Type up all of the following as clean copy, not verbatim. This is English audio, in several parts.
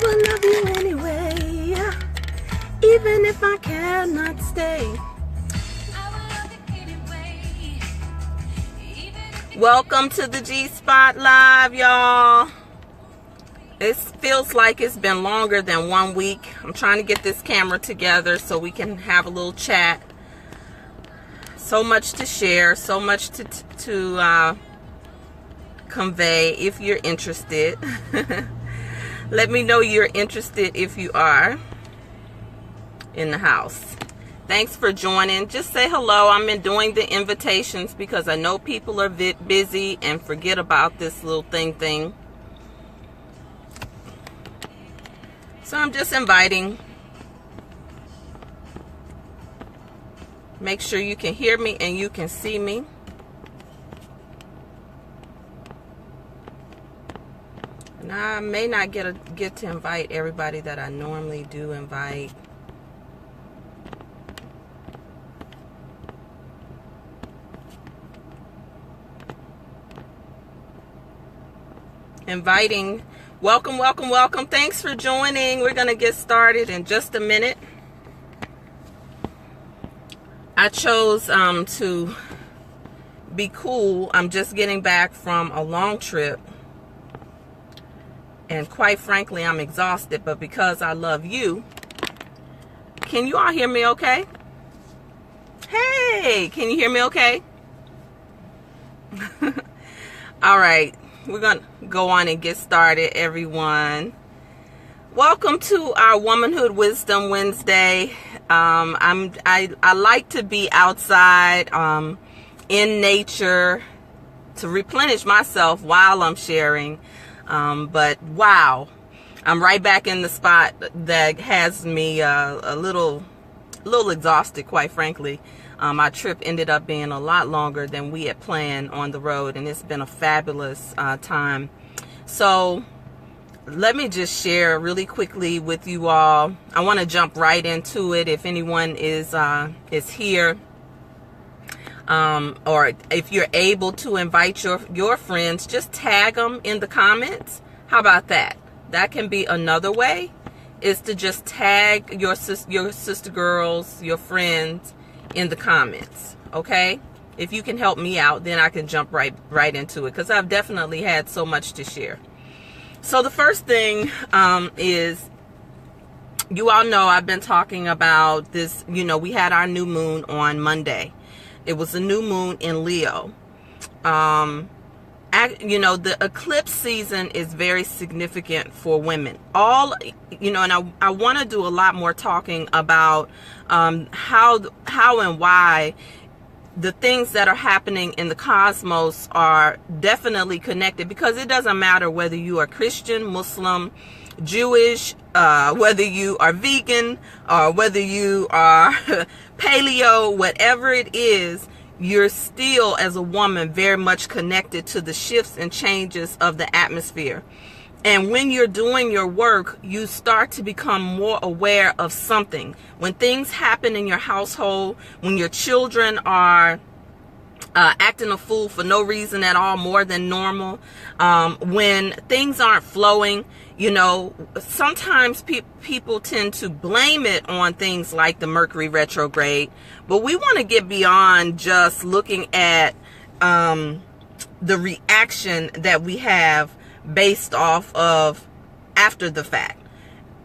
will love you anyway, even if I cannot stay. Welcome to the G-Spot Live, y'all. It feels like it's been longer than 1 week. I'm trying to get this camera together so we can have a little chat. So much to share, so much to convey if you're interested. Let me know you're interested if you are in the house. Thanks for joining. Just say hello. I'm doing the invitations because I know people are busy and forget about this little thing. So I'm just inviting. Make sure you can hear me and you can see me. And I may not get to invite everybody that I normally do invite. Inviting. Welcome. Thanks for joining. We're going to get started in just a minute. I chose to be cool. I'm just getting back from a long trip. And quite frankly, I'm exhausted. But because I love you, can you all hear me okay? Hey, can you hear me okay? All right. We're going to go on and get started, everyone. Welcome to our Womanhood Wisdom Wednesday. I like to be outside in nature to replenish myself while I'm sharing. But wow, I'm right back in the spot that has me a little exhausted, quite frankly. My trip ended up being a lot longer than we had planned on the road, and it's been a fabulous time. So let me just share really quickly with you all. I want to jump right into it. If anyone is here, or if you're able to invite your friends, just tag them in the comments. How about that? That can be another way, is to just tag your sister girls, your friends, in the comments. Okay, if you can help me out, then I can jump right into it, because I've definitely had so much to share. So the first thing is, you all know I've been talking about this. We had our new moon on Monday. It was a new moon in Leo. The eclipse season is very significant for women. And I want to do a lot more talking about how and why the things that are happening in the cosmos are definitely connected, because it doesn't matter whether you are Christian, Muslim, Jewish, whether you are vegan, or whether you are paleo, whatever it is, you're still, as a woman, very much connected to the shifts and changes of the atmosphere. And when you're doing your work, you start to become more aware of something. When things happen in your household, when your children are acting a fool for no reason at all, more than normal, when things aren't flowing, sometimes people tend to blame it on things like the Mercury retrograde. But we want to get beyond just looking at the reaction that we have based off of after the fact.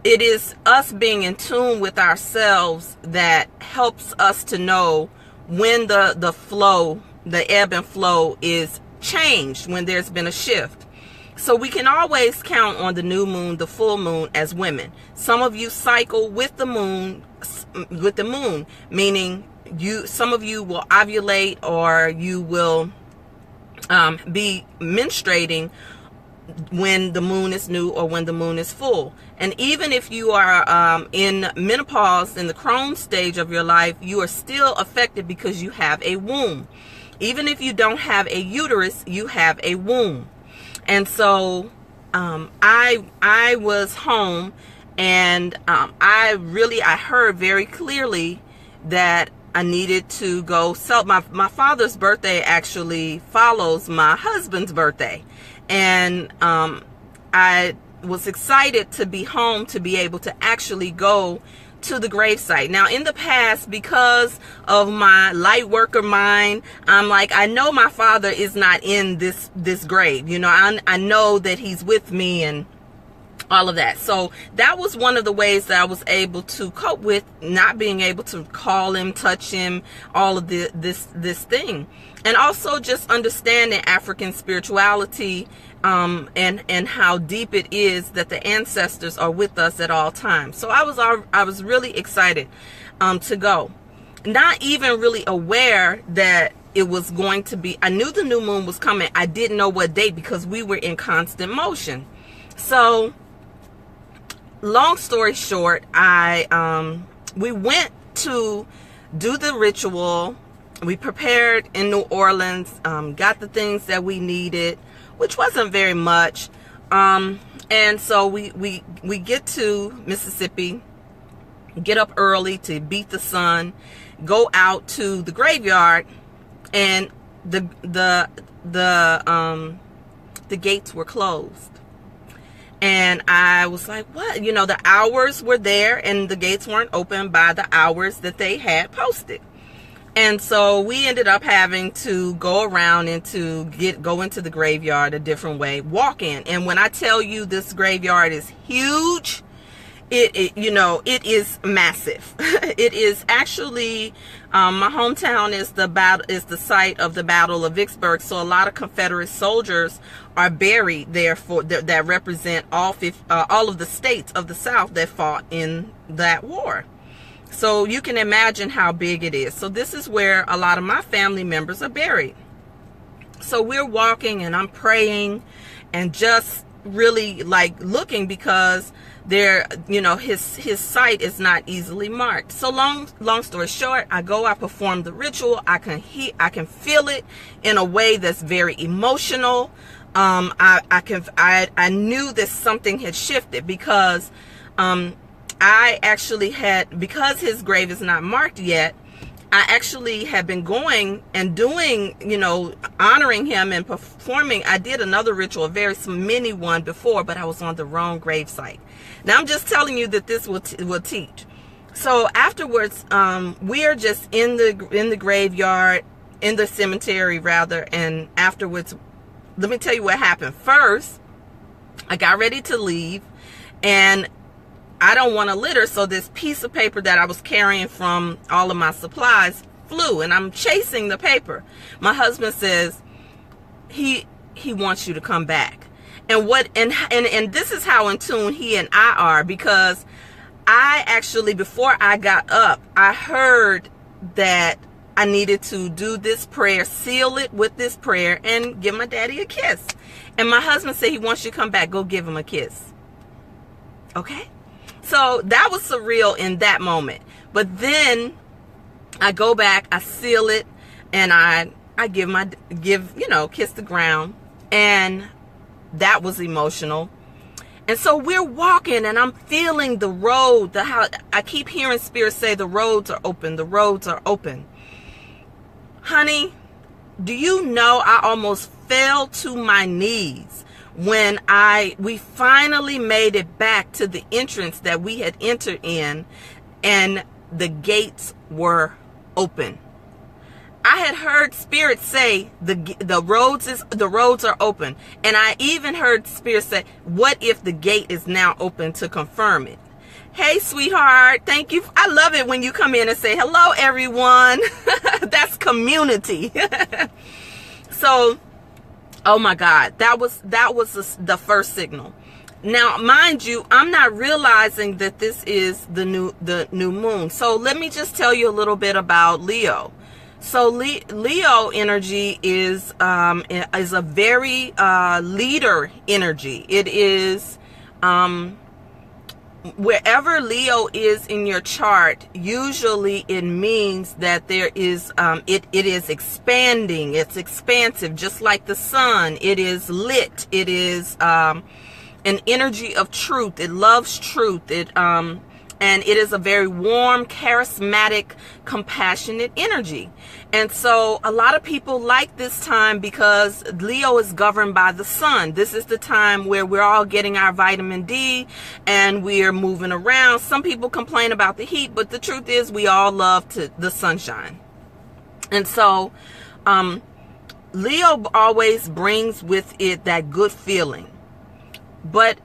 It is us being in tune with ourselves that helps us to know when the flow, the ebb and flow, is changed, when there's been a shift. So we can always count on the new moon, the full moon, as women. Some of you cycle with the moon, meaning some of you will ovulate, or you will be menstruating when the moon is new or when the moon is full. And even if you are in menopause, in the crone stage of your life, you are still affected because you have a womb. Even if you don't have a uterus, you have a womb. And so I was home, and I heard very clearly that I needed to go. So my father's birthday actually follows my husband's birthday. And I was excited to be home, to be able to actually go to the gravesite. Now, in the past, because of my light worker mind, I'm like, I know my father is not in this grave. You know, I know that he's with me and all of that. So that was one of the ways that I was able to cope with not being able to call him, touch him, all of this thing. And also just understanding African spirituality, and how deep it is that the ancestors are with us at all times. So I was really excited to go, not even really aware that it was going to be. I knew the new moon was coming. I didn't know what date because we were in constant motion. So long story short, we went to do the ritual. We prepared in New Orleans, got the things that we needed, which wasn't very much. And so we get to Mississippi, get up early to beat the sun, go out to the graveyard, and the gates were closed. And I was like, what? You know, the hours were there and the gates weren't open by the hours that they had posted. And so we ended up having to go around and go into the graveyard a different way, walk in. And when I tell you this graveyard is huge, it is massive. It is actually, my hometown is the site of the Battle of Vicksburg. So a lot of Confederate soldiers are buried there that represent all of the states of the South that fought in that war. So you can imagine how big it is. So this is where a lot of my family members are buried. So we're walking and I'm praying and just really like looking because there, his site is not easily marked. So long story short, I perform the ritual. I can feel it in a way that's very emotional. I knew that something had shifted because, I actually because his grave is not marked yet, I actually had been going and doing, honoring him and performing. I did another ritual, a very mini one before, but I was on the wrong grave site. Now I'm just telling you that this will teach. So afterwards, we are just in the graveyard, in the cemetery rather, and afterwards, let me tell you what happened. First, I got ready to leave, and I don't want to litter, so this piece of paper that I was carrying from all of my supplies flew, and I'm chasing the paper. My husband says he wants you to come back. And this is how in tune he and I are, because I actually, before I got up, I heard that I needed to do this prayer, seal it with this prayer, and give my daddy a kiss. And my husband said he wants you to come back. Go give him a kiss. Okay? So that was surreal in that moment. But then I go back, I seal it, and I kiss the ground. And that was emotional. And so we're walking and I'm feeling the road, how I keep hearing Spirit say the roads are open, the roads are open. Honey, do you know I almost fell to my knees when we finally made it back to the entrance that we had entered in, and the gates were open. I had heard Spirit say the roads are open, and I even heard Spirit say, what if the gate is now open, to confirm it. Hey, sweetheart, thank you. I love it when you come in and say hello, everyone. That's community. So, oh my God, that was the first signal. Now, mind you, I'm not realizing that this is the new moon. So let me just tell you a little bit about Leo. So Leo energy is a very leader energy. It is wherever Leo is in your chart, usually it means that there is it is expanding. It's expansive, just like the sun. It is lit. It is an energy of truth. It loves truth. It And it is a very warm, charismatic, compassionate energy. And so a lot of people like this time because Leo is governed by the sun. This is the time where we're all getting our vitamin D and we're moving around. Some people complain about the heat, but the truth is we all love the sunshine. And so Leo always brings with it that good feeling. But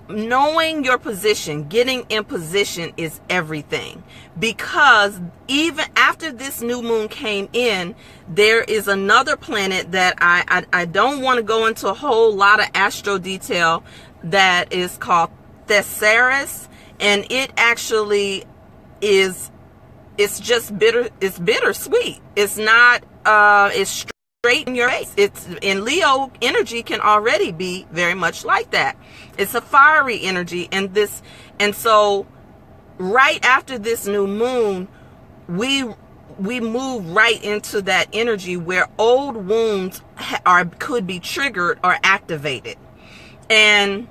knowing your position, getting in position is everything, because even after this new moon came in, there is another planet that I don't want to go into a whole lot of astro detail, that is called Sarris, and it actually is, it's just bitter, it's bittersweet. It's not it's straight in your face. It's in Leo energy can already be very much like that. It's a fiery energy, and so right after this new moon, we move right into that energy where old wounds could be triggered or activated, and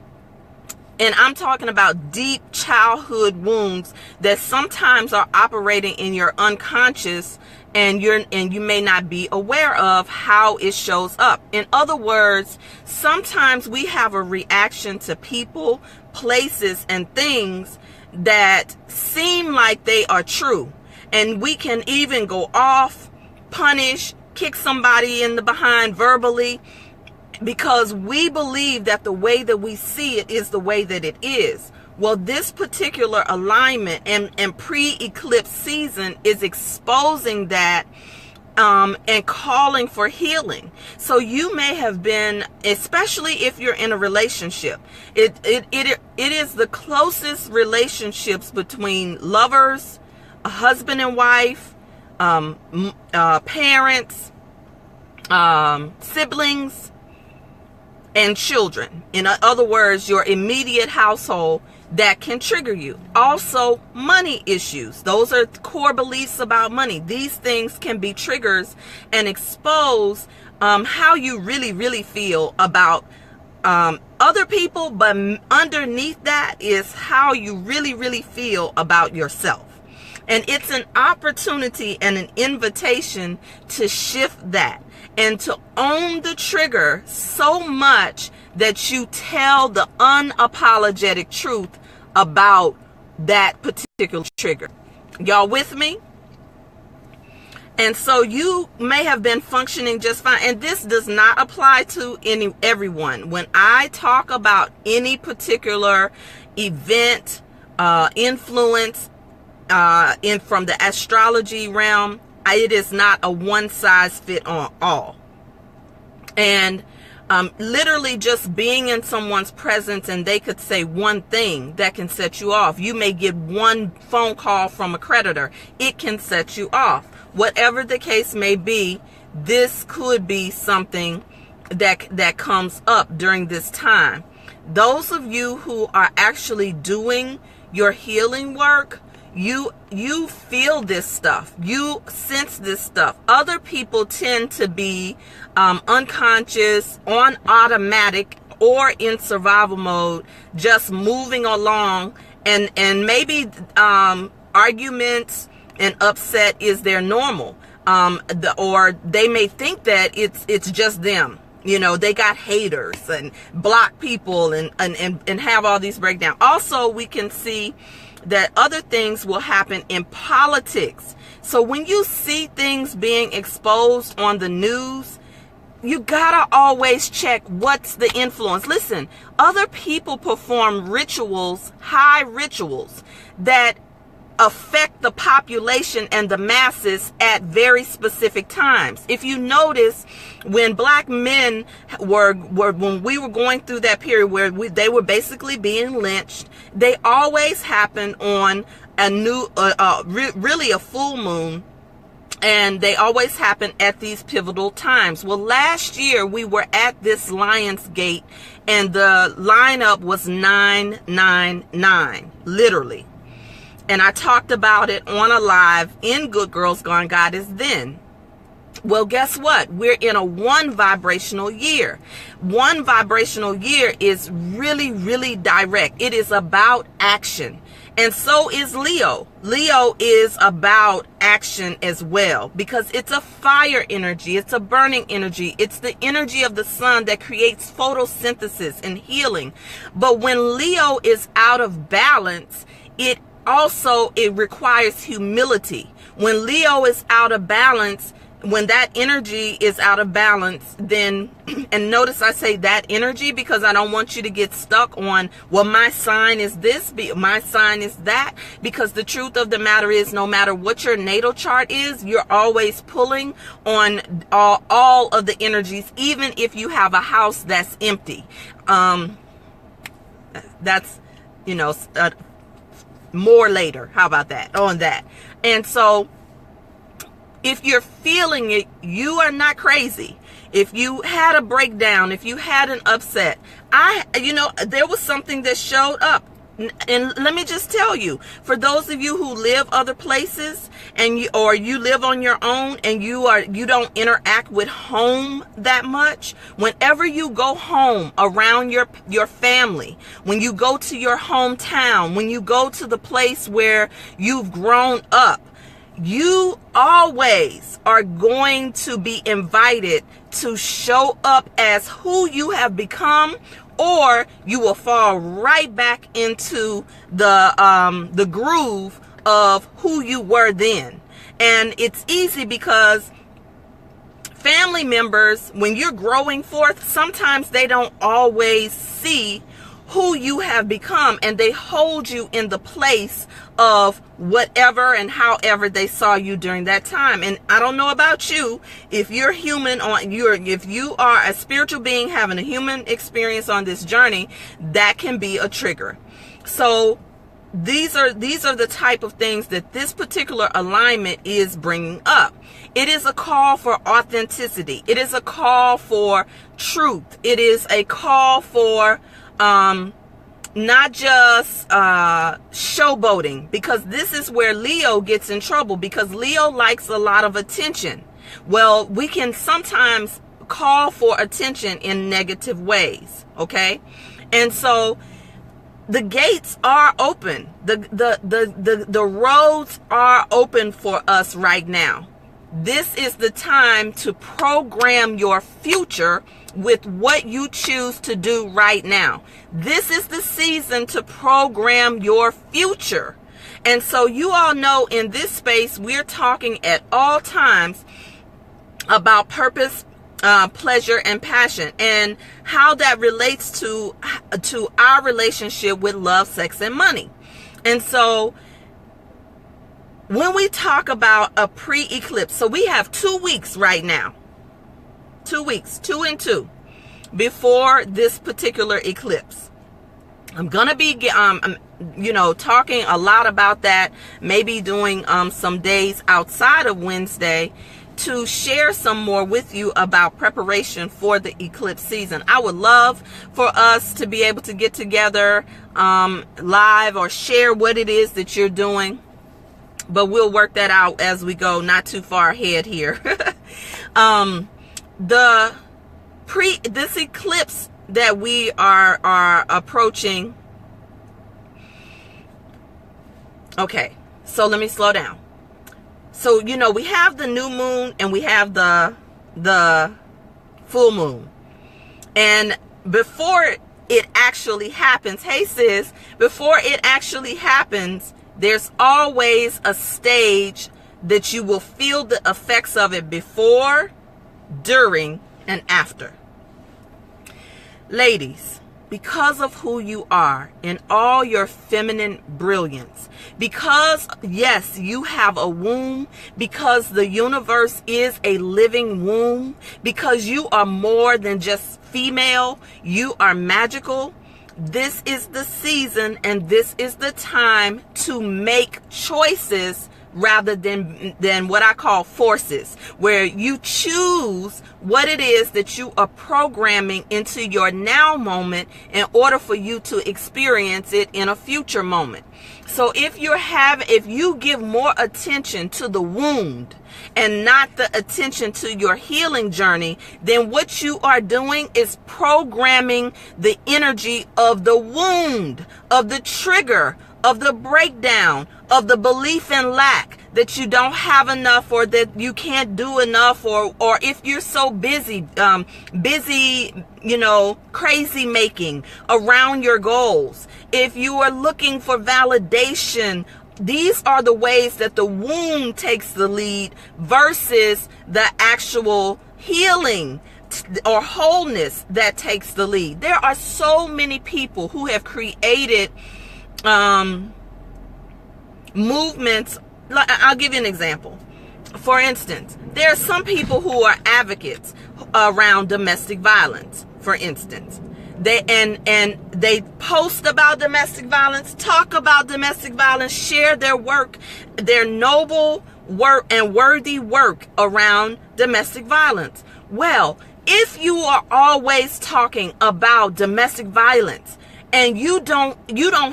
I'm talking about deep childhood wounds that sometimes are operating in your unconscious, and you may not be aware of how it shows up. In other words, sometimes we have a reaction to people, places, and things that seem like they are true. And we can even go off, punish, kick somebody in the behind verbally, because we believe that the way that we see it is the way that it is. Well, this particular alignment and pre-eclipse season is exposing that and calling for healing. So you may have been, especially if you're in a relationship, it is the closest relationships between lovers, a husband and wife, parents, siblings, and children. In other words, your immediate household that can trigger you. Also, money issues. Those are core beliefs about money. These things can be triggers and expose how you really feel about other people, but underneath that is how you really feel about yourself. And it's an opportunity and an invitation to shift that and to own the trigger so much that you tell the unapologetic truth about that particular trigger. Y'all with me? And so you may have been functioning just fine. And this does not apply to everyone. When I talk about any particular event, influence, from the astrology realm, it is not a one size fit on all. And literally just being in someone's presence and they could say one thing that can set you off. You may get one phone call from a creditor. It can set you off. Whatever the case may be, this could be something that comes up during this time. Those of you who are actually doing your healing work, you feel this stuff. You sense this stuff. Other people tend to be unconscious, on automatic, or in survival mode, just moving along, and maybe arguments and upset is their normal, or they may think that it's just them. You know, they got haters and block people and have all these breakdowns. Also, we can see that other things will happen in politics. So when you see things being exposed on the news, you gotta always check what's the influence. Listen, other people perform rituals, high rituals, that affect the population and the masses at very specific times. If you notice, when black men when we were going through that period where they were basically being lynched, they always happened on a new, really a full moon, and they always happen at these pivotal times. Well, last year we were at this Lion's Gate, and the lineup was 999, literally. And I talked about it on a live in Good Girls Gone Goddess then. Well, guess what? We're in a 1 vibrational year. 1 vibrational year is really, really direct. It is about action. And so is Leo. Leo is about action as well, because it's a fire energy. It's a burning energy. It's the energy of the sun that creates photosynthesis and healing. But when Leo is out of balance, it requires humility. When Leo is out of balance, when that energy is out of balance, then, and notice I say that energy because I don't want you to get stuck on, well, my sign is this, my sign is that, because the truth of the matter is, no matter what your natal chart is, you're always pulling on all of the energies, even if you have a house that's empty. That's, more later. How about that? On that. And so, if you're feeling it, you are not crazy. If you had a breakdown, if you had an upset, there was something that showed up. And let me just tell you, for those of you who live other places and you live on your own and you don't interact with home that much, whenever you go home around your family, when you go to your hometown, when you go to the place where you've grown up, you always are going to be invited to show up as who you have become, or you will fall right back into the groove of who you were then. And it's easy because family members, when you're growing forth, sometimes they don't always see who you have become, and they hold you in the place of whatever and however they saw you during that time. And I don't know about you, if you're human if you are a spiritual being having a human experience on this journey, that can be a trigger. So these are the type of things that this particular alignment is bringing up. It is a call for authenticity. It is a call for truth. It is a call for not just showboating, because this is where Leo gets in trouble, because Leo likes a lot of attention. Well, we can sometimes call for attention in negative ways, okay? And so the gates are open. The roads are open for us right now. This is the time to program your future with what you choose to do right now. This is the season to program your future. And so you all know in this space, we're talking at all times about purpose, pleasure, and passion, and how that relates to our relationship with love, sex, and money. And so when we talk about a pre-eclipse, so we have 2 weeks right now. 2 weeks, 2 and 2, before this particular eclipse. I'm going to be, talking a lot about that, maybe doing some days outside of Wednesday to share some more with you about preparation for the eclipse season. I would love for us to be able to get together live or share what it is that you're doing, but we'll work that out as we go, not too far ahead here. This eclipse that we are approaching. Okay, so let me slow down. So, we have the new moon and we have the full moon. And before it actually happens, hey sis, before it actually happens, there's always a stage that you will feel the effects of it before, during, and after. Ladies, because of who you are in all your feminine brilliance, because, yes, you have a womb, because the universe is a living womb, because you are more than just female, you are magical, this is the season and this is the time to make choices rather than what I call forces, where you choose what it is that you are programming into your now moment in order for you to experience it in a future moment. So if you give more attention to the wound and not the attention to your healing journey, then what you are doing is programming the energy of the wound, of the trigger, of the breakdown, of the belief in lack, that you don't have enough, or that you can't do enough, or if you're so busy, crazy making around your goals. If you are looking for validation, these are the ways that the wound takes the lead versus the actual healing or wholeness that takes the lead. There are so many people who have created movements. I'll give you an example. For instance, there are some people who are advocates around domestic violence, for instance. They post about domestic violence, talk about domestic violence, share their work, their noble work and worthy work around domestic violence. Well, if you are always talking about domestic violence and you don't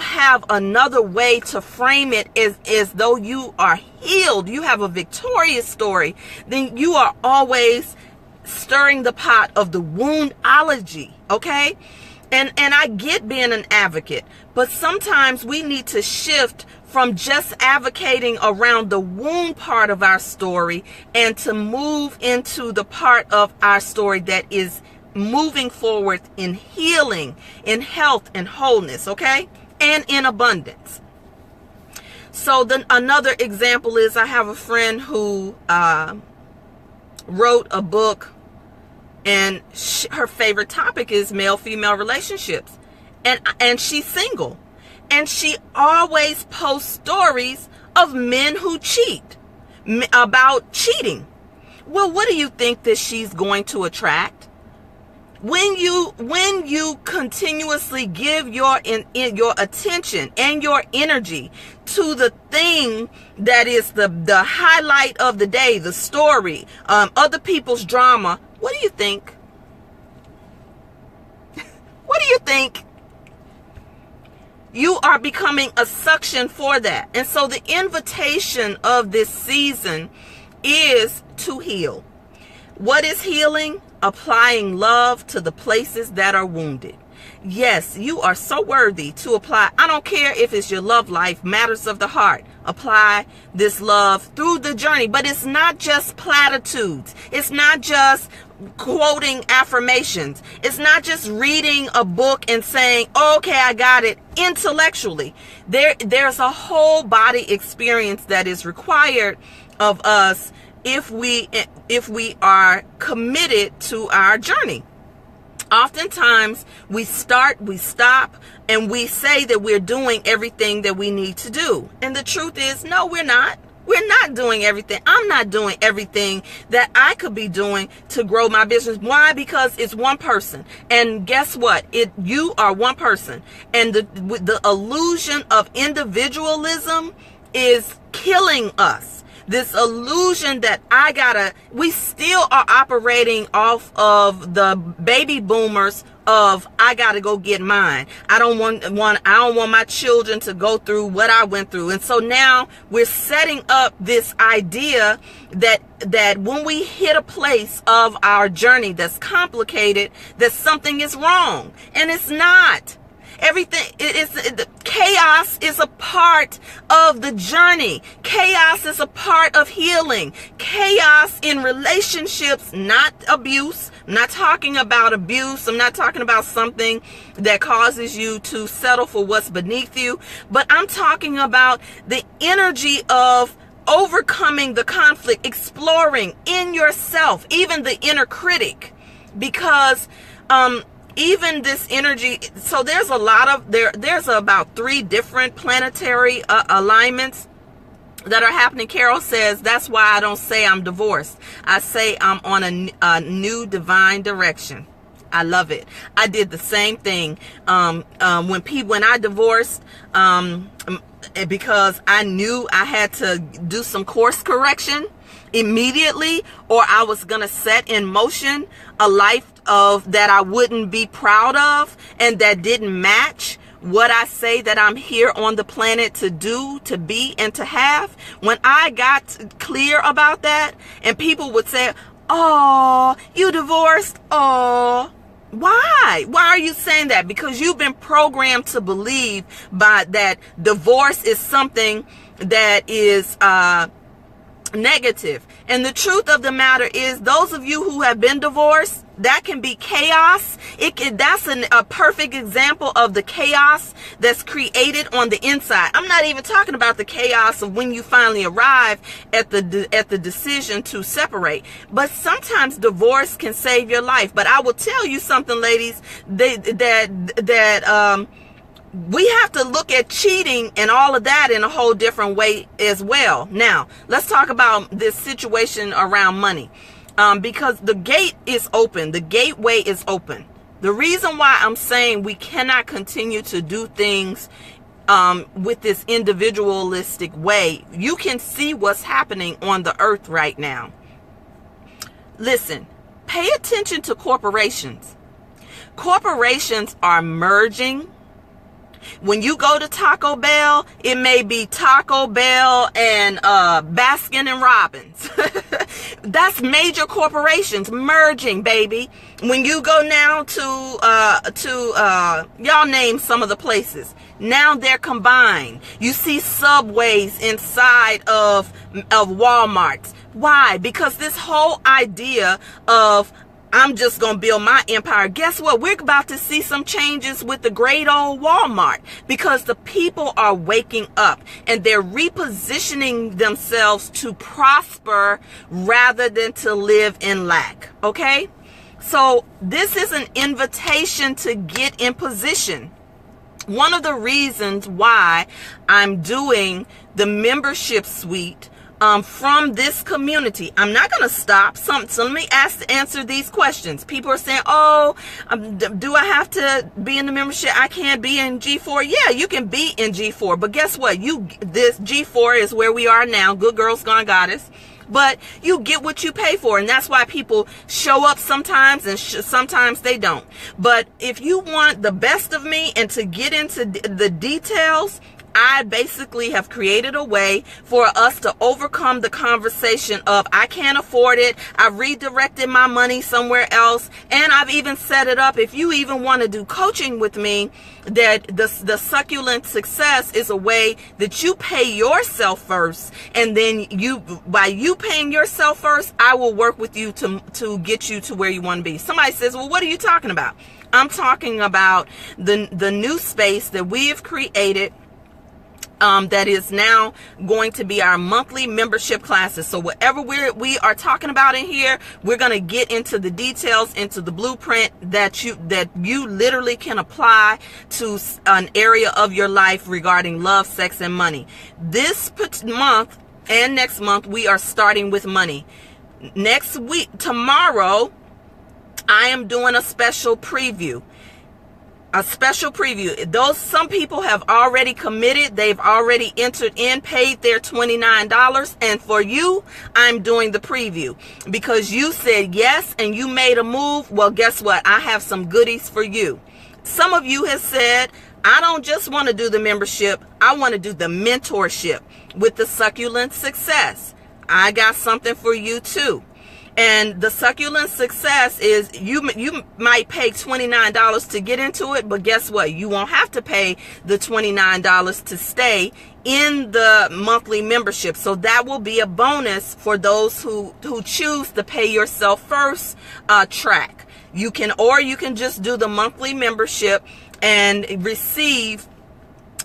have another way to frame it as though you are healed, you have a victorious story, then you are always stirring the pot of the woundology, okay? And I get being an advocate, but sometimes we need to shift from just advocating around the wound part of our story and to move into the part of our story that is moving forward in healing, in health and wholeness, okay? And in abundance. So then another example is, I have a friend who wrote a book, and her favorite topic is male-female relationships, and she's single, and she always posts stories of men who cheat, about cheating. Well, what do you think that she's going to attract? When you continuously give your attention and your energy to the thing that is the highlight of the day, the story, other people's drama, what do you think? What do you think? You are becoming a suction for that. And so the invitation of this season is to heal. What is healing? Applying love to the places that are wounded. Yes, you are so worthy to apply. I don't care if it's your love life, matters of the heart. Apply this love through the journey. But it's not just platitudes. It's not just quoting affirmations. It's not just reading a book and saying, oh, okay, I got it intellectually. There's a whole body experience that is required of us if we are committed to our journey. Oftentimes we start, we stop, and we say that we're doing everything that we need to do. And the truth is, no, we're not. We're not doing everything. I'm not doing everything that I could be doing to grow my business. Why? Because it's one person. And guess what? You are one person. And the illusion of individualism is killing us. This illusion that we still are operating off of the baby boomers of, I gotta go get mine. I don't want my children to go through what I went through. And so now we're setting up this idea that when we hit a place of our journey that's complicated, that something is wrong. And it's not. Chaos is a part of the journey. Chaos is a part of healing. Chaos in relationships, not abuse. I'm not talking about abuse. I'm not talking about something that causes you to settle for what's beneath you. But I'm talking about the energy of overcoming the conflict, exploring in yourself, even the inner critic, because even this energy. So there's there's about 3 different planetary alignments that are happening. Carol says, that's why I don't say I'm divorced. I say I'm on a new divine direction. I love it. I did the same thing. When I divorced, because I knew I had to do some course correction immediately, or I was going to set in motion a life that I wouldn't be proud of and that didn't match what I say that I'm here on the planet to do, to be, and to have. When I got clear about that, and people would say, "Oh, you divorced? Oh, why? Why are you saying that?" Because you've been programmed to believe that divorce is something that is negative. And the truth of the matter is, those of you who have been divorced, that can be chaos. That's a perfect example of the chaos that's created on the inside. I'm not even talking about the chaos of when you finally arrive at the decision to separate. But sometimes divorce can save your life. But I will tell you something, ladies, that we have to look at cheating and all of that in a whole different way as well. Now, let's talk about this situation around money. Because the gate is open. The gateway is open. The reason why I'm saying we cannot continue to do things with this individualistic way, you can see what's happening on the earth right now. Listen, pay attention to corporations. Corporations are merging. When you go to Taco Bell, it may be Taco Bell and Baskin and Robbins. That's major corporations merging, baby. When you go now to y'all name some of the places. Now they're combined. You see Subways inside of Walmarts. Why? Because this whole idea of I'm just going to build my empire. Guess what? We're about to see some changes with the great old Walmart, because the people are waking up and they're repositioning themselves to prosper rather than to live in lack. Okay? So this is an invitation to get in position. One of the reasons why I'm doing the membership suite from this community, I'm not going to stop. So let me answer these questions. People are saying, "Oh, do I have to be in the membership? I can't be in G4." Yeah, you can be in G4, but guess what? This G4 is where we are now. Good girls gone goddess. But you get what you pay for, and that's why people show up sometimes and sometimes they don't. But if you want the best of me and to get into the details, I basically have created a way for us to overcome the conversation of I can't afford it. I've redirected my money somewhere else. And I've even set it up, if you even want to do coaching with me, that the succulent success is a way that you pay yourself first. And then by you paying yourself first, I will work with you to get you to where you want to be. Somebody says, "Well, what are you talking about?" I'm talking about the new space that we have created, that is now going to be our monthly membership classes. So whatever we are talking about in here, we're going to get into the details, into the blueprint that you literally can apply to an area of your life regarding love, sex, and money. This month and next month, we are starting with money. Next week, tomorrow, I am doing a special preview. Some people have already committed. They've already entered in, paid their $29. And for you, I'm doing the preview because you said yes and you made a move. Well, guess what? I have some goodies for you. Some of you have said, "I don't just want to do the membership. I want to do the mentorship with the succulent success." I got something for you too. And the succulent success is you might pay $29 to get into it, but guess what? You won't have to pay the $29 to stay in the monthly membership. So that will be a bonus for those who choose to pay yourself first track. You can just do the monthly membership and receive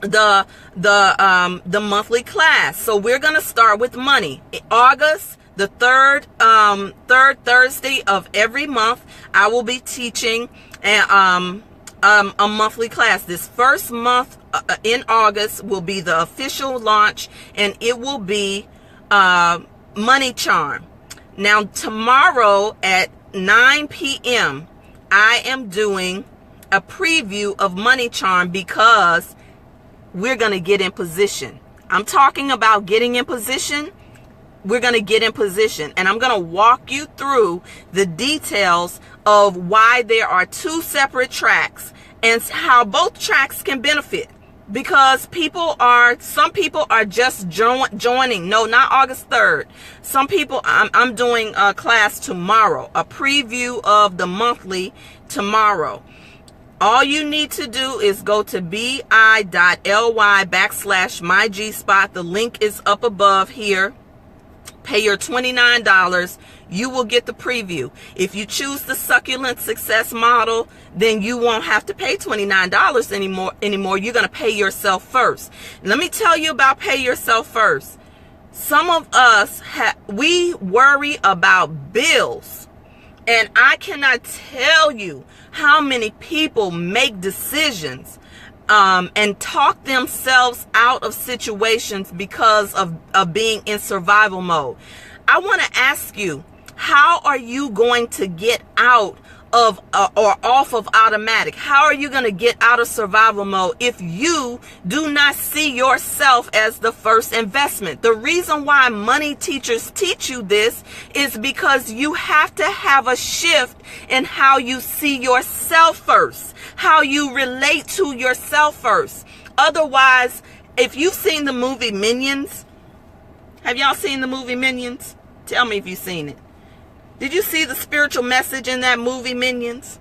the monthly class. So we're going to start with money. In August, the third Thursday of every month, I will be teaching a monthly class. This first month in August will be the official launch, and it will be Money Charm. Now, tomorrow at 9 p.m., I am doing a preview of Money Charm because we're going to get in position. I'm talking about getting in position. We're going to get in position, and I'm going to walk you through the details of why there are two separate tracks and how both tracks can benefit. Because some people are just joining. No, not August 3rd. Some people, I'm doing a class tomorrow, a preview of the monthly tomorrow. All you need to do is go to bit.ly/mygspot. The link is up above here. Pay your $29. You will get the preview. If you choose the succulent success model, then you won't have to pay $29 anymore. You're going to pay yourself first. Let me tell you about pay yourself first. Some of us, we worry about bills. And I cannot tell you how many people make decisions and talk themselves out of situations because of being in survival mode. I want to ask you, how are you going to get out of or off of automatic? How are you going to get out of survival mode if you do not see yourself as the first investment? The reason why money teachers teach you this is because you have to have a shift in how you see yourself first, how you relate to yourself first. Otherwise, if you've seen the movie Minions, have y'all seen the movie Minions? Tell me if you've seen it. Did you see the spiritual message in that movie, Minions?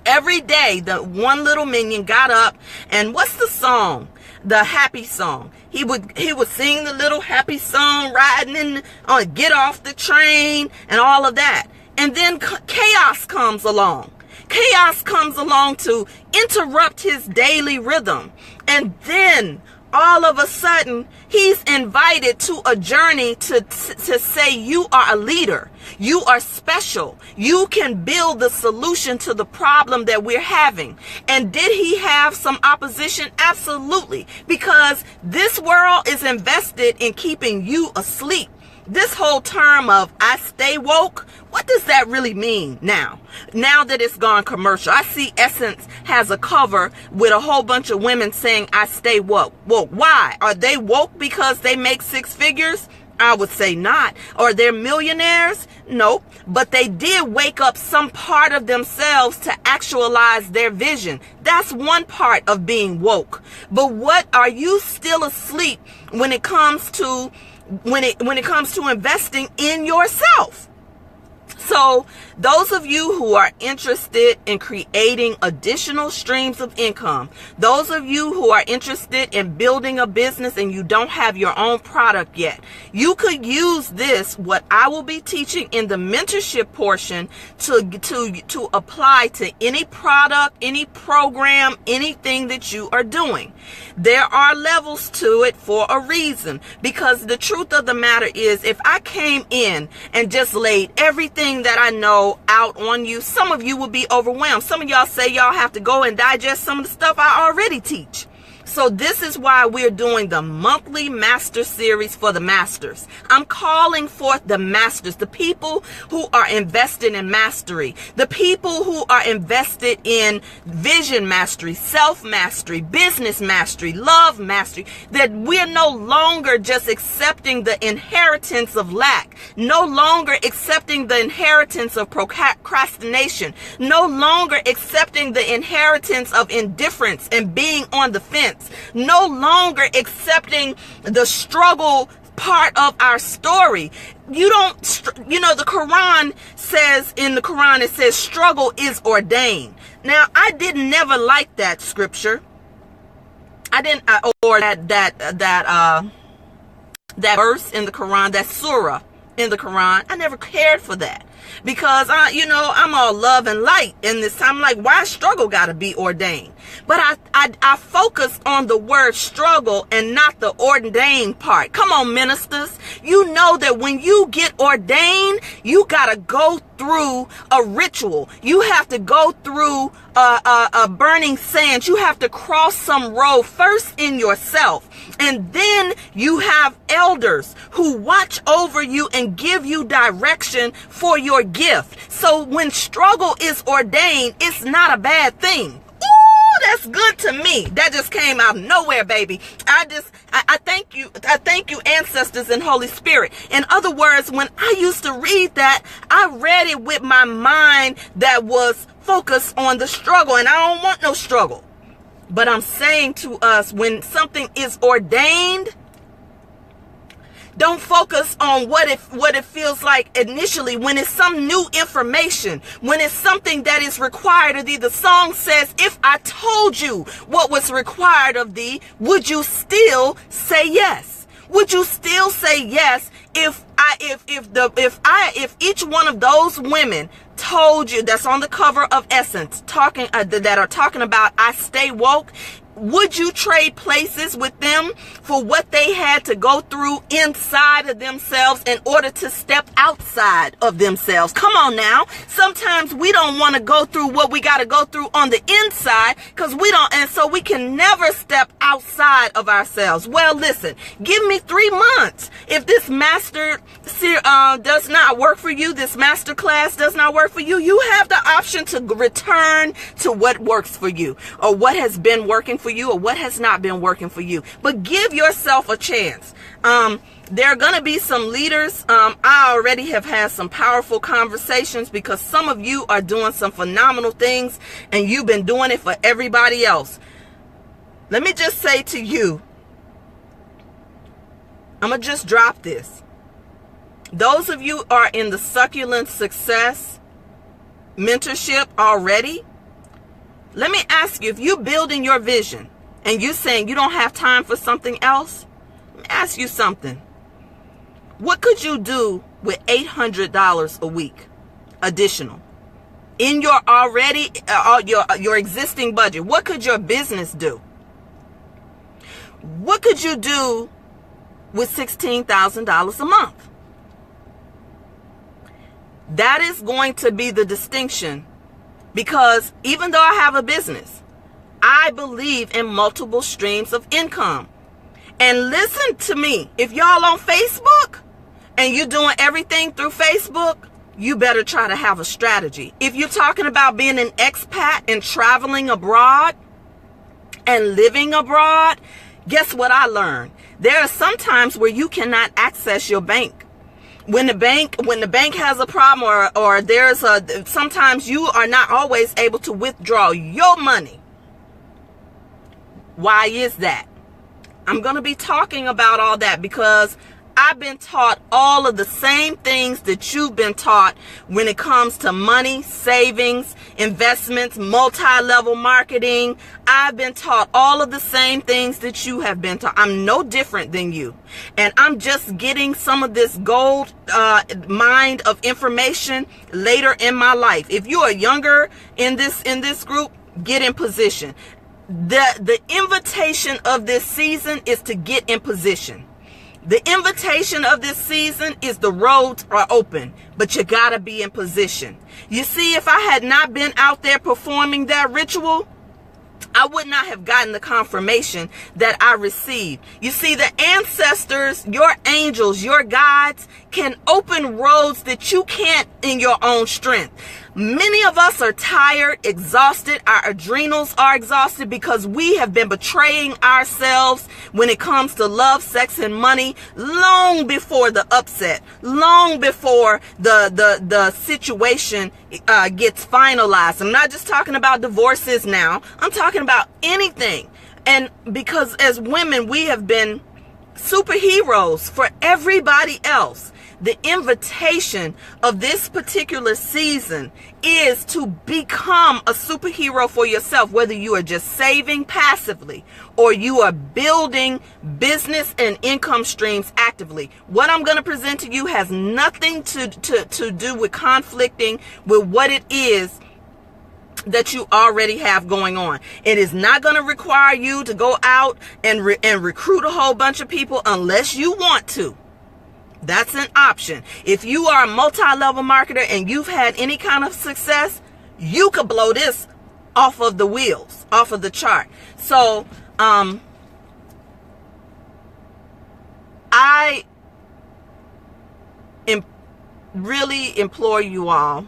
Every day, the one little minion got up, and what's the song? The happy song. He would sing the little happy song, riding on Get Off the Train, and all of that. And then chaos comes along. Chaos comes along to interrupt his daily rhythm. And then all of a sudden, he's invited to a journey to say you are a leader. You are special. You can build the solution to the problem that we're having. And did he have some opposition? Absolutely. Because this world is invested in keeping you asleep. This whole term of I stay woke, what does that really mean now? Now that it's gone commercial. I see Essence has a cover with a whole bunch of women saying I stay woke. Woke. Why? Are they woke because they make six figures? I would say not. Or they're millionaires? Nope. But they did wake up some part of themselves to actualize their vision. That's one part of being woke. But what are you still asleep when it comes to investing in yourself? So those of you who are interested in creating additional streams of income, those of you who are interested in building a business and you don't have your own product yet, you could use this, what I will be teaching in the mentorship portion, to apply to any product, any program, anything that you are doing. There are levels to it for a reason, because the truth of the matter is, if I came in and just laid everything that I know out on you, some of you would be overwhelmed. Some of y'all say y'all have to go and digest some of the stuff I already teach. So this is why we're doing the monthly master series for the masters. I'm calling forth the masters, the people who are invested in mastery, the people who are invested in vision mastery, self-mastery, business mastery, love mastery, that we're no longer just accepting the inheritance of lack, no longer accepting the inheritance of procrastination, no longer accepting the inheritance of indifference and being on the fence, no longer accepting the struggle part of our story. The Quran says, in the Quran, it says struggle is ordained. Now, I didn't never like that scripture. That verse in the Quran, that surah in the Quran. I never cared for that. Because I'm all love and light in this time. I'm like, why struggle gotta be ordained? But I focus on the word struggle and not the ordained part. Come on, ministers. You know that when you get ordained, you gotta go through a ritual. You have to go through a burning sand. You have to cross some road first in yourself. And then you have elders who watch over you and give you direction for your gift. So when struggle is ordained, it's not a bad thing. Ooh, That's good to me. That just came out of nowhere, baby. I thank you. I thank you, ancestors and Holy Spirit. In other words, when I used to read that, I read it with my mind that was focused on the struggle, and I don't want no struggle. But I'm saying to us, when something is ordained, don't focus on what it feels like initially. When it's some new information, when it's something that is required of thee. The song says, if I told you what was required of thee, would you still say yes? Would you still say yes if each one of those women told you, that's on the cover of Essence, that are talking about I stay woke? Would you trade places with them for what they had to go through inside of themselves in order to step outside of themselves? Come on now. Sometimes we don't want to go through what we got to go through on the inside because we don't, and so we can never step outside of ourselves. Well, listen, give me 3 months. If this master does not work for you, this master class does not work for you, you have the option to return to what works for you, or what has been working for you, or what has not been working for you. But give yourself a chance. There are going to be some leaders. I already have had some powerful conversations because some of you are doing some phenomenal things and you've been doing it for everybody else. Let me just say to you, I'm going to just drop this. Those of you are in the Succulent Success mentorship already, let me ask you, if you're building your vision and you're saying you don't have time for something else, let me ask you something. What could you do with $800 a week additional in your already your existing budget? What could your business do? What could you do with $16,000 a month? That is going to be the distinction, because even though I have a business, I believe in multiple streams of income. And listen to me, if y'all on Facebook and you're doing everything through Facebook, you better try to have a strategy. If you're talking about being an expat and traveling abroad and living abroad, guess what I learned? There are some times where you cannot access your bank. When the bank has a problem, or sometimes you are not always able to withdraw your money. Why is that? I'm going to be talking about all that because I've been taught all of the same things that you've been taught when it comes to money, savings, investments, multi-level marketing. I've been taught all of the same things that you have been taught. I'm no different than you. And I'm just getting some of this gold mine of information later in my life. If you are younger in this group, get in position. The invitation of this season is to get in position. The invitation of this season is the roads are open, but you gotta be in position. You see, if I had not been out there performing that ritual, I would not have gotten the confirmation that I received. You see, the ancestors, your angels, your guides can open roads that you can't in your own strength. Many of us are tired, exhausted. Our adrenals are exhausted because we have been betraying ourselves when it comes to love, sex, and money long before the upset, long before the situation gets finalized. I'm not just talking about divorces now. I'm talking about anything. And because as women, we have been superheroes for everybody else. The invitation of this particular season is to become a superhero for yourself, whether you are just saving passively or you are building business and income streams actively. What I'm going to present to you has nothing to do with conflicting with what it is that you already have going on. It is not going to require you to go out and recruit a whole bunch of people unless you want to. That's an option. If you are a multi-level marketer and you've had any kind of success, you could blow this off of the wheels, off of the chart. So, I really implore you all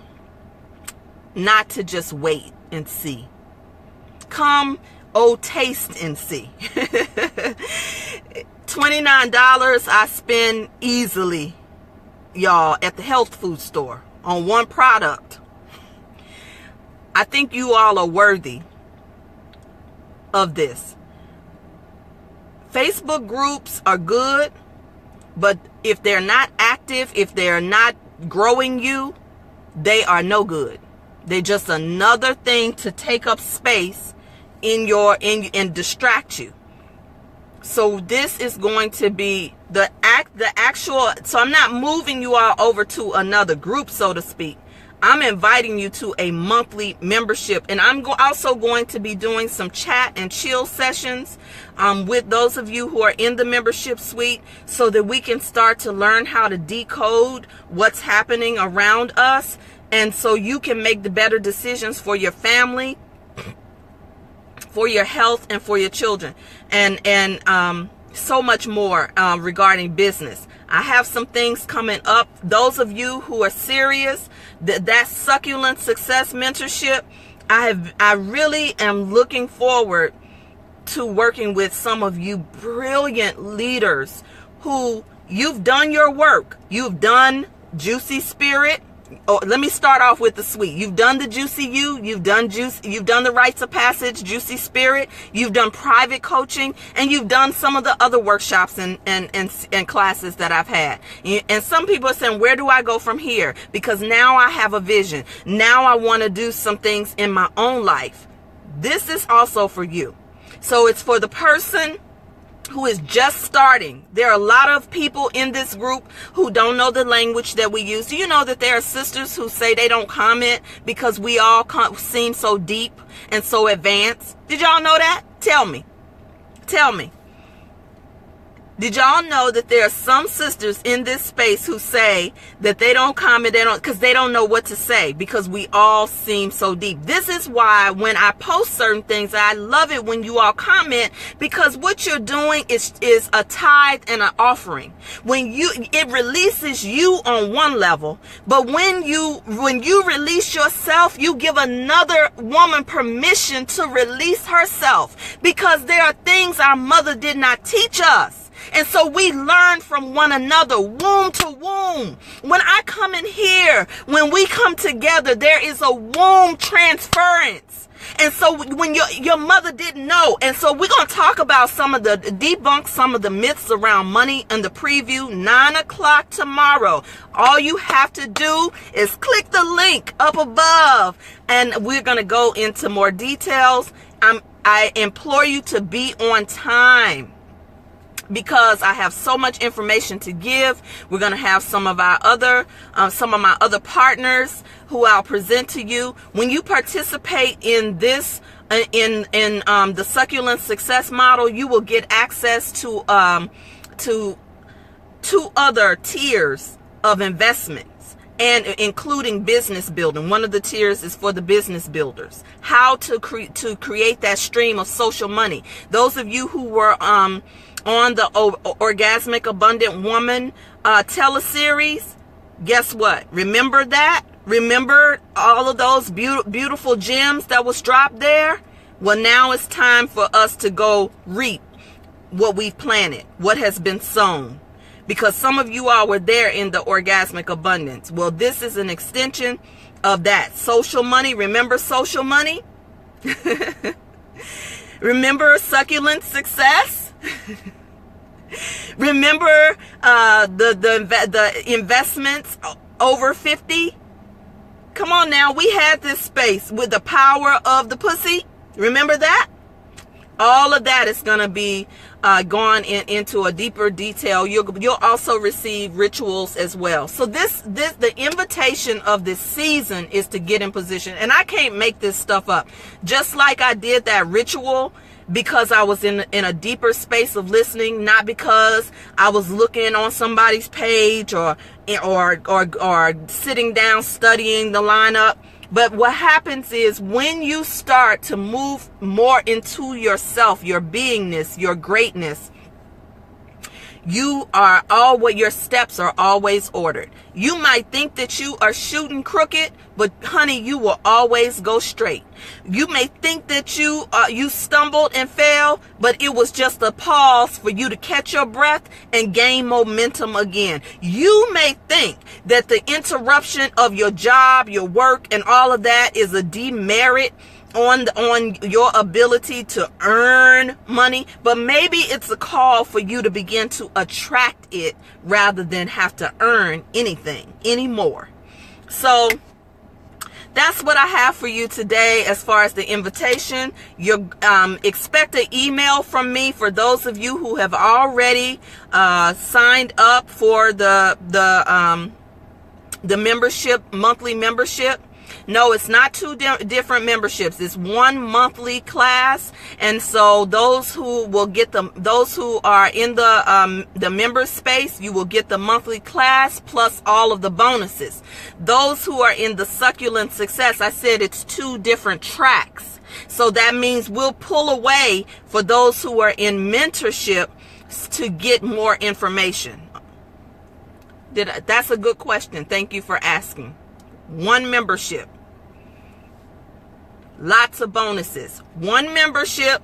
not to just wait and see. Come Oh, taste and see. $29 I spend easily, y'all, at the health food store on one product. I think you all are worthy of this. Facebook groups are good, but if they're not active, if they're not growing you, they are no good. They're just another thing to take up space and distract you. So this is going to be the actual, so I'm not moving you all over to another group, so to speak. I'm inviting you to a monthly membership, and I'm also going to be doing some chat and chill sessions with those of you who are in the membership suite, so that we can start to learn how to decode what's happening around us, and so you can make the better decisions for your family, for your health, and for your children, and so much more regarding business. I have some things coming up. Those of you who are serious, that succulent success mentorship, I really am looking forward to working with some of you brilliant leaders who you've done your work. You've done Juicy Spirit. Oh, let me start off with the sweet. You've done the Juicy You. You've done the Rites of Passage, Juicy Spirit. You've done private coaching, and you've done some of the other workshops and classes that I've had. And some people are saying, where do I go from here? Because now I have a vision. Now I want to do some things in my own life. This is also for you. So it's for the person who is just starting. There are a lot of people in this group who don't know the language that we use. Do you know that there are sisters who say they don't comment because we all seem so deep and so advanced? Did y'all know that? Tell me. Tell me. Did y'all know that there are some sisters in this space who say that they don't comment, because they don't know what to say, because we all seem so deep. This is why when I post certain things, I love it when you all comment, because what you're doing is a tithe and an offering. It releases you on one level, but when you release yourself, you give another woman permission to release herself, because there are things our mother did not teach us. And so we learn from one another, womb to womb. When I come in here, when we come together, there is a womb transference. And so when your mother didn't know. And so we're going to talk about debunk some of the myths around money in the preview, 9 o'clock tomorrow. All you have to do is click the link up above, and we're going to go into more details. I implore you to be on time, because I have so much information to give. We're going to have some of my other partners who I'll present to you. When you participate in this, in the succulent success model, you will get access to 2 other tiers of investments, and including business building. One of the tiers is for the business builders. How to create that stream of social money. Those of you who were on the Orgasmic Abundant Woman teleseries, guess what? Remember that? Remember all of those beautiful gems that was dropped there? Well, now it's time for us to go reap what we've planted, what has been sown. Because some of you all were there in the Orgasmic Abundance. Well, this is an extension of that. Social money. Remember social money? Remember succulent success? Remember the investments over 50? Come on now, we had this space with the power of the pussy. Remember that? All of that is going to be gone into a deeper detail. You'll also receive rituals as well. So the invitation of this season is to get in position. And I can't make this stuff up. Just like I did that ritual because I was in a deeper space of listening, not because I was looking on somebody's page or sitting down studying the lineup. But what happens is when you start to move more into yourself, your beingness, your greatness, your steps are always ordered. You might think that you are shooting crooked, but honey, you will always go straight. You may think that you stumbled and fell, but it was just a pause for you to catch your breath and gain momentum again. You may think that the interruption of your job, your work, and all of that is a demerit on your ability to earn money, but maybe it's a call for you to begin to attract it rather than have to earn anything anymore. So that's what I have for you today as far as the invitation. You expect an email from me for those of you who have already signed up for the membership, monthly membership. No, it's not two different memberships. It's one monthly class. And so those who will get those who are in the member space, you will get the monthly class plus all of the bonuses. Those who are in the Succulent Success, I said it's two different tracks. So that means we'll pull away for those who are in mentorship to get more information. That's a good question. Thank you for asking. One membership, lots of bonuses. One membership,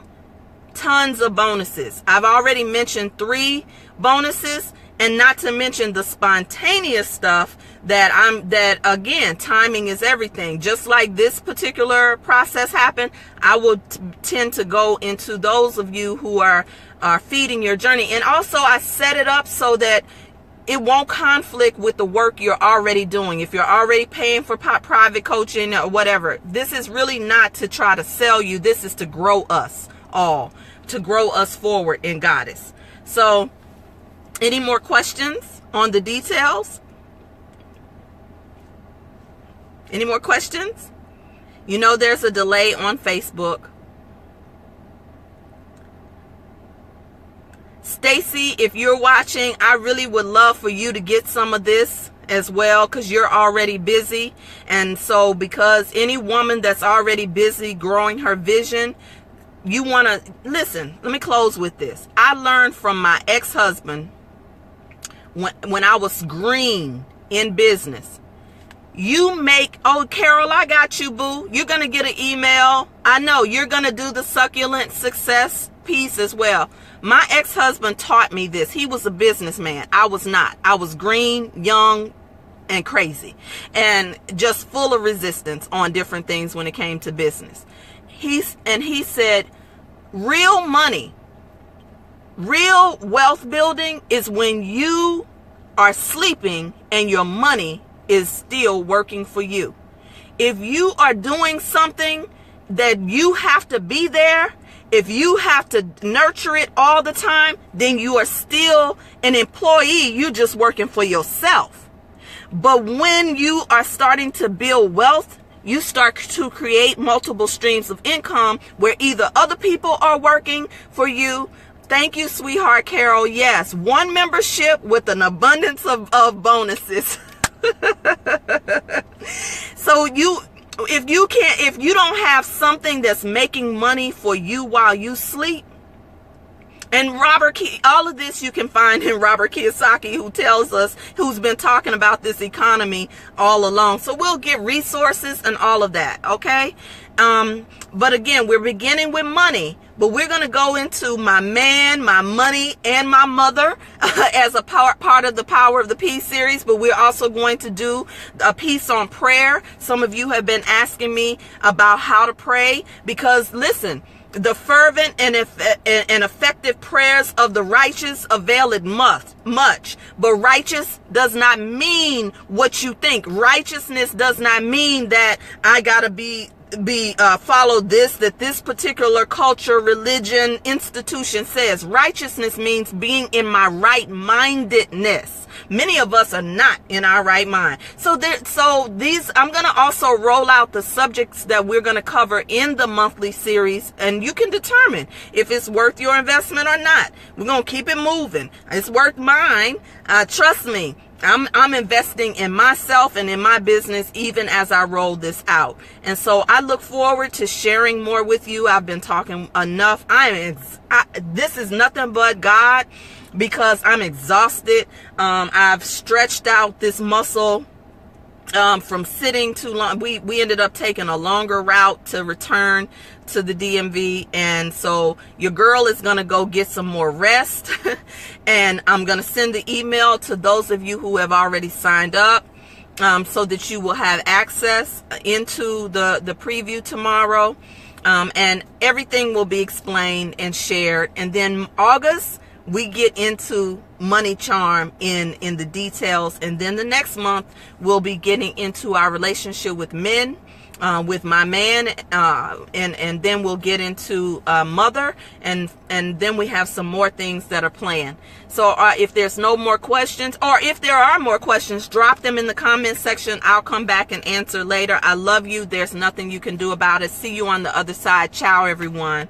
tons of bonuses. I've already mentioned 3 bonuses, and not to mention the spontaneous stuff that again, timing is everything. Just like this particular process happened, I will tend to go into those of you who are feeding your journey. And also I set it up so that it won't conflict with the work you're already doing. If you're already paying for private coaching or whatever, this is really not to try to sell you. This is to grow us all, to grow us forward in Goddess. So any more questions on the details? Any more questions? You know, there's a delay on Facebook. Stacy, if you're watching, I really would love for you to get some of this as well, because you're already busy. And so because any woman that's already busy growing her vision, you want to listen. Let me close with this. I learned from my ex-husband when I was green in business. Oh, Carol, I got you, boo. You're going to get an email. I know you're going to do the Succulent Success piece as well. My ex-husband taught me this. He was a businessman. I was not. I was green, young, and crazy, and just full of resistance on different things when it came to business. He said, real money, real wealth building is when you are sleeping and your money is still working for you. If you are doing something that you have to be there, if you have to nurture it all the time, then you are still an employee. You're just working for yourself. But when you are starting to build wealth, you start to create multiple streams of income where either other people are working for you. Thank you, sweetheart Carol. Yes, one membership with an abundance of bonuses. So if you don't have something that's making money for you while you sleep, and all of this you can find in Robert Kiyosaki, who's been talking about this economy all along. So we'll get resources and all of that. Okay. But again, we're beginning with money, but we're going to go into my man, my money, and my mother as a part of the Power of the Peace series. But we're also going to do a piece on prayer. Some of you have been asking me about how to pray, because listen, the fervent and effective prayers of the righteous availeth much. But righteous does not mean what you think. Righteousness does not mean that I gotta follow that this particular culture, religion, institution says. Righteousness means being in my right mindedness. Many of us are not in our right mind. I'm going to also roll out the subjects that we're going to cover in the monthly series, and you can determine if it's worth your investment or not. We're going to keep it moving. It's worth mine. Trust me. I'm investing in myself and in my business even as I roll this out. And so I look forward to sharing more with you. I've been talking enough. This is nothing but God, because I'm exhausted. I've stretched out this muscle from sitting too long. We ended up taking a longer route to return to the DMV, and so your girl is gonna go get some more rest. And I'm gonna send the email to those of you who have already signed up, so that you will have access into the preview tomorrow, and everything will be explained and shared. And then August, we get into money charm in the details. And then the next month, we'll be getting into our relationship with men, with my man, and then we'll get into mother, and then we have some more things that are planned. So if there's no more questions, or if there are more questions, drop them in the comment section. I'll come back and answer later. I love you. There's nothing you can do about it. See you on the other side. Ciao, everyone.